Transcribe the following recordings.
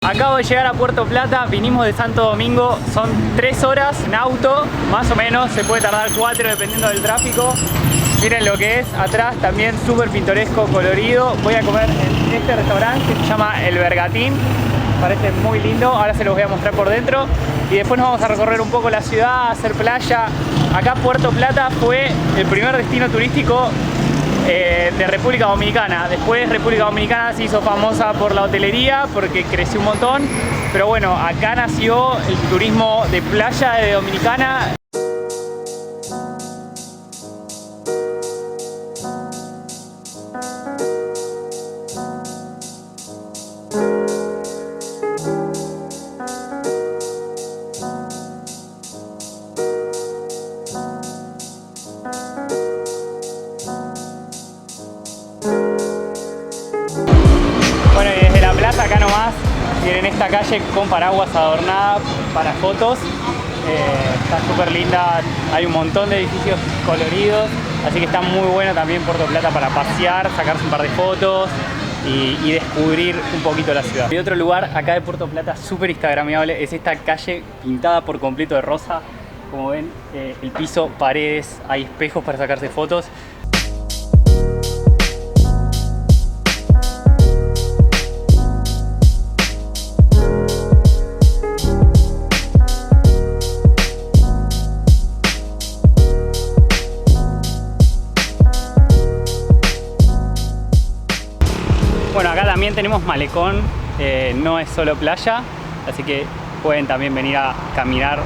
Acabo de llegar a Puerto Plata, vinimos de Santo Domingo, son 3 horas en auto, más o menos, se puede tardar 4 dependiendo del tráfico. Miren lo que es, atrás también súper pintoresco, colorido. Voy a comer en este restaurante que se llama El Bergatín, parece muy lindo, ahora se los voy a mostrar por dentro. Y después nos vamos a recorrer un poco la ciudad, hacer playa. Acá Puerto Plata fue el primer destino turístico de República Dominicana. Después República Dominicana se hizo famosa por la hotelería porque creció un montón, pero bueno, acá nació el turismo de playa de Dominicana. Bueno, y desde la plaza acá nomás, miren esta calle con paraguas adornada para fotos. Está súper linda, hay un montón de edificios coloridos, así que está muy bueno también Puerto Plata para pasear, sacarse un par de fotos y descubrir un poquito la ciudad. Y otro lugar acá de Puerto Plata súper instagramiable es esta calle pintada por completo de rosa. Como ven, el piso, paredes, hay espejos para sacarse fotos. Bueno, acá también tenemos malecón, no es solo playa, así que pueden también venir a caminar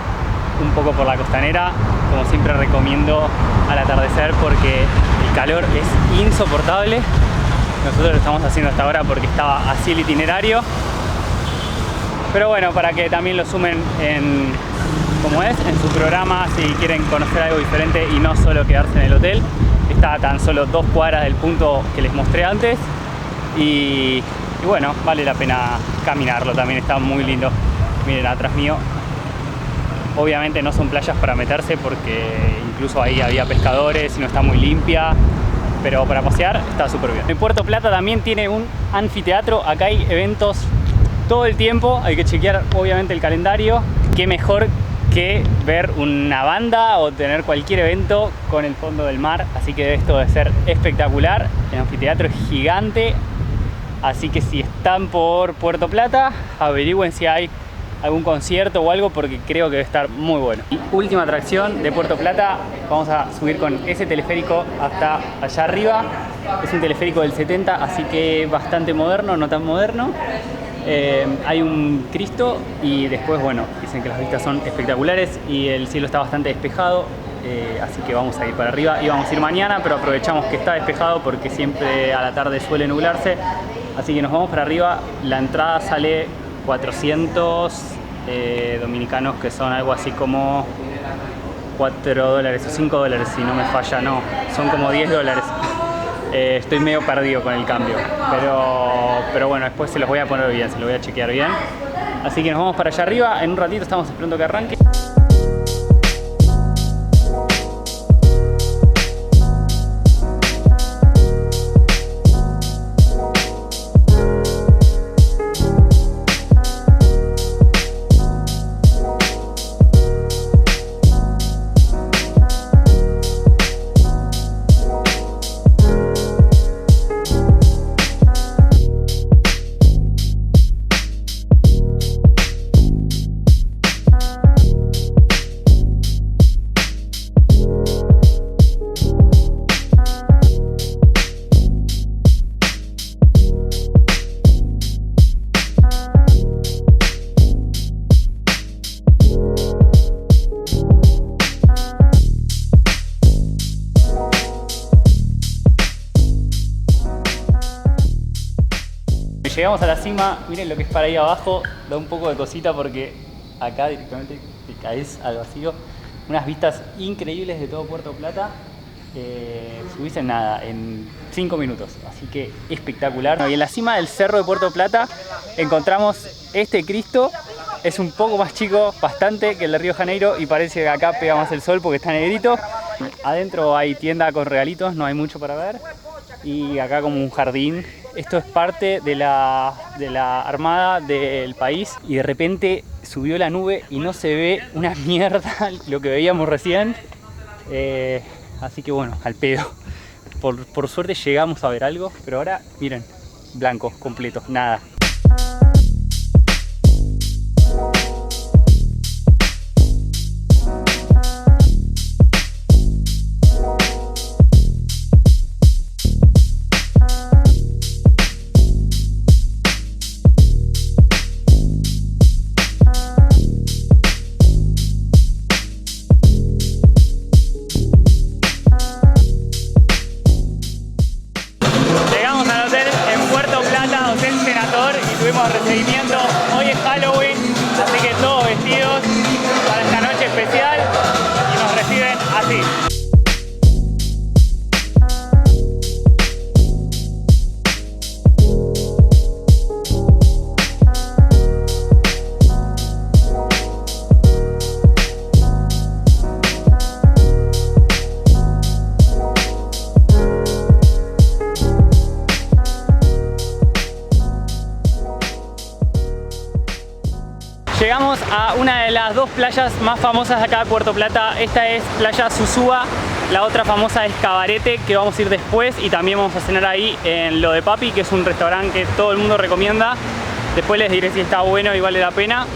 un poco por la costanera. Como siempre recomiendo al atardecer porque el calor es insoportable. Nosotros lo estamos haciendo hasta ahora porque estaba así el itinerario. Pero bueno, para que también lo sumen en su programa si quieren conocer algo diferente y no solo quedarse en el hotel. Está a tan solo 2 cuadras del punto que les mostré antes. Y bueno, vale la pena caminarlo, también está muy lindo. Miren atrás mío, obviamente no son playas para meterse porque incluso ahí había pescadores y no está muy limpia, pero para pasear está súper bien. En Puerto Plata también tiene un anfiteatro, acá hay eventos todo el tiempo, hay que chequear obviamente el calendario. Qué mejor que ver una banda o tener cualquier evento con el fondo del mar, así que esto debe ser espectacular. El anfiteatro es gigante. Así que si están por Puerto Plata, averigüen si hay algún concierto o algo porque creo que debe estar muy bueno. Y última atracción de Puerto Plata, vamos a subir con ese teleférico hasta allá arriba. Es un teleférico del 70, así que bastante moderno, no tan moderno. Hay un Cristo y después, bueno, dicen que las vistas son espectaculares y el cielo está bastante despejado. Así que vamos a ir para arriba. Íbamos a ir mañana, pero aprovechamos que está despejado porque siempre a la tarde suele nublarse. Así que nos vamos para arriba. La entrada sale 400 dominicanos, que son algo así como $4 o $5, si no me falla, no, son como $10. Estoy medio perdido con el cambio, pero bueno, después se los voy a poner bien, se los voy a chequear bien. Así que nos vamos para allá arriba. En un ratito estamos esperando que arranque. Llegamos a la cima, miren lo que es para ahí abajo, da un poco de cosita porque acá directamente te caes al vacío. Unas vistas increíbles de todo Puerto Plata. Subís en nada, en 5 minutos, así que espectacular. Y en la cima del cerro de Puerto Plata encontramos este Cristo. Es un poco más chico, bastante, que el de Río de Janeiro y parece que acá pega más el sol porque está negrito. Adentro hay tienda con regalitos, no hay mucho para ver. Y acá como un jardín esto es parte de la armada del país y de repente subió la nube y no se ve una mierda lo que veíamos recién. Así que bueno, al pedo. Por suerte llegamos a ver algo, pero ahora miren, blanco, completo, nada. Recibimiento. Hoy es Halloween, así que todos vestidos para esta noche especial y nos reciben así. Llegamos a una de las dos playas más famosas de acá de Puerto Plata. Esta es Playa Susúa, la otra famosa es Cabarete, que vamos a ir después, y también vamos a cenar ahí en Lo de Papi, que es un restaurante que todo el mundo recomienda. Después les diré si está bueno y vale la pena.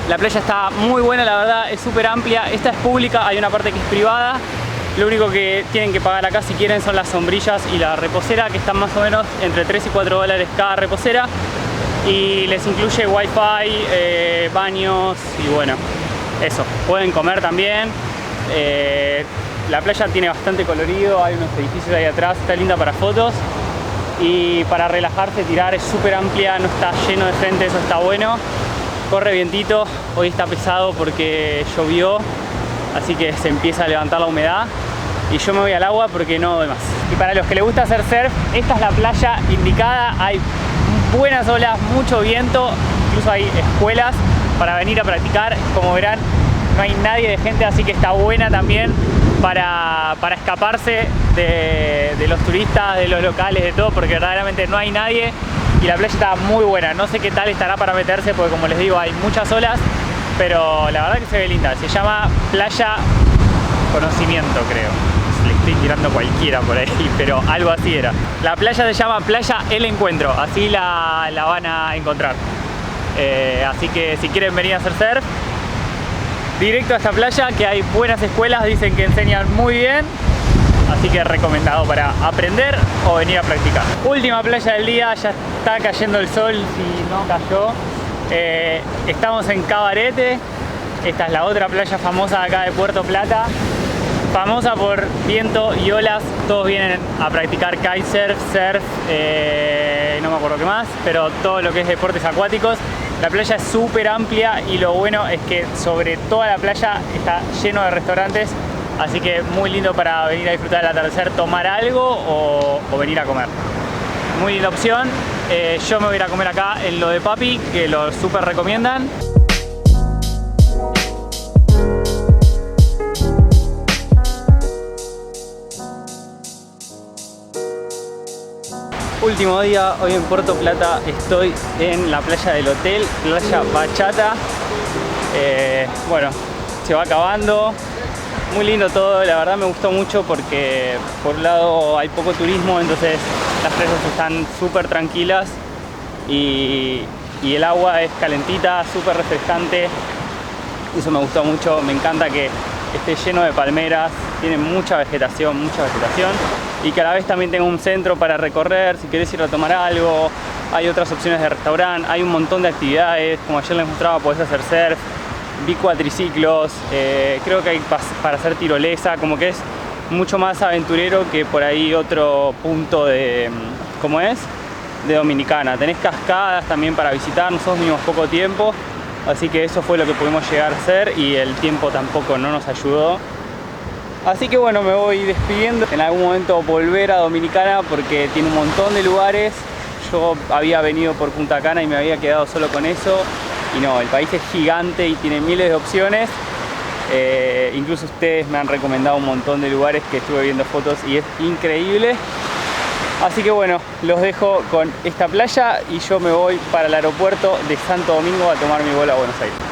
La playa está muy buena, la verdad, es súper amplia. Esta es pública, hay una parte que es privada. Lo único que tienen que pagar acá si quieren son las sombrillas y la reposera, que están más o menos entre 3 y 4 dólares cada reposera. Y les incluye wifi, baños y bueno, eso. Pueden comer también. La playa tiene bastante colorido, hay unos edificios ahí atrás, está linda para fotos. Y para relajarse, tirar, es súper amplia, no está lleno de gente, eso está bueno. Corre vientito, hoy está pesado porque llovió, así que se empieza a levantar la humedad. Y yo me voy al agua porque no doy más. Y para los que les gusta hacer surf, esta es la playa indicada. Hay buenas olas, mucho viento, incluso hay escuelas para venir a practicar. Como verán, no hay nadie de gente, así que está buena también para escaparse de los turistas, de los locales, de todo, porque verdaderamente no hay nadie y la playa está muy buena. No sé qué tal estará para meterse, porque como les digo, hay muchas olas, pero la verdad que se ve linda. Se llama Playa Conocimiento, creo. Le estoy tirando cualquiera por ahí, pero algo así era. La playa se llama Playa El Encuentro, así la van a encontrar. Así que si quieren venir a hacer surf, directo a esta playa, que hay buenas escuelas, dicen que enseñan muy bien. Así que recomendado para aprender o venir a practicar. Última playa del día, ya está cayendo el sol, si no cayó. Estamos en Cabarete. Esta es la otra playa famosa de acá de Puerto Plata. Famosa por viento y olas. Todos vienen a practicar kitesurf, surf, no me acuerdo qué más, pero todo lo que es deportes acuáticos. La playa es súper amplia y lo bueno es que sobre toda la playa está lleno de restaurantes, así que muy lindo para venir a disfrutar del atardecer, tomar algo o venir a comer. Muy linda opción. Yo me voy a ir a comer acá en Lo de Papi, que lo súper recomiendan. Último día, hoy en Puerto Plata, estoy en la playa del hotel, Playa Bachata. Bueno, se va acabando, muy lindo todo, la verdad me gustó mucho porque por un lado hay poco turismo, entonces las playas están súper tranquilas y el agua es calentita, súper refrescante, eso me gustó mucho. Me encanta que esté lleno de palmeras, tiene mucha vegetación y que a la vez también tenga un centro para recorrer. Si querés ir a tomar algo, hay otras opciones de restaurante, hay un montón de actividades, como ayer les mostraba, podés hacer surf, bicuatriciclos, creo que hay para hacer tirolesa, como que es mucho más aventurero que por ahí otro punto de, ¿cómo es? De Dominicana. Tenés cascadas también para visitar, nosotros vinimos poco tiempo, así que eso fue lo que pudimos llegar a hacer y el tiempo tampoco no nos ayudó. Así que bueno, me voy despidiendo. En algún momento volver a Dominicana porque tiene un montón de lugares. Yo había venido por Punta Cana y me había quedado solo con eso. Y no, el país es gigante y tiene miles de opciones. Incluso ustedes me han recomendado un montón de lugares que estuve viendo fotos y es increíble. Así que bueno, los dejo con esta playa y yo me voy para el aeropuerto de Santo Domingo a tomar mi vuelo a Buenos Aires.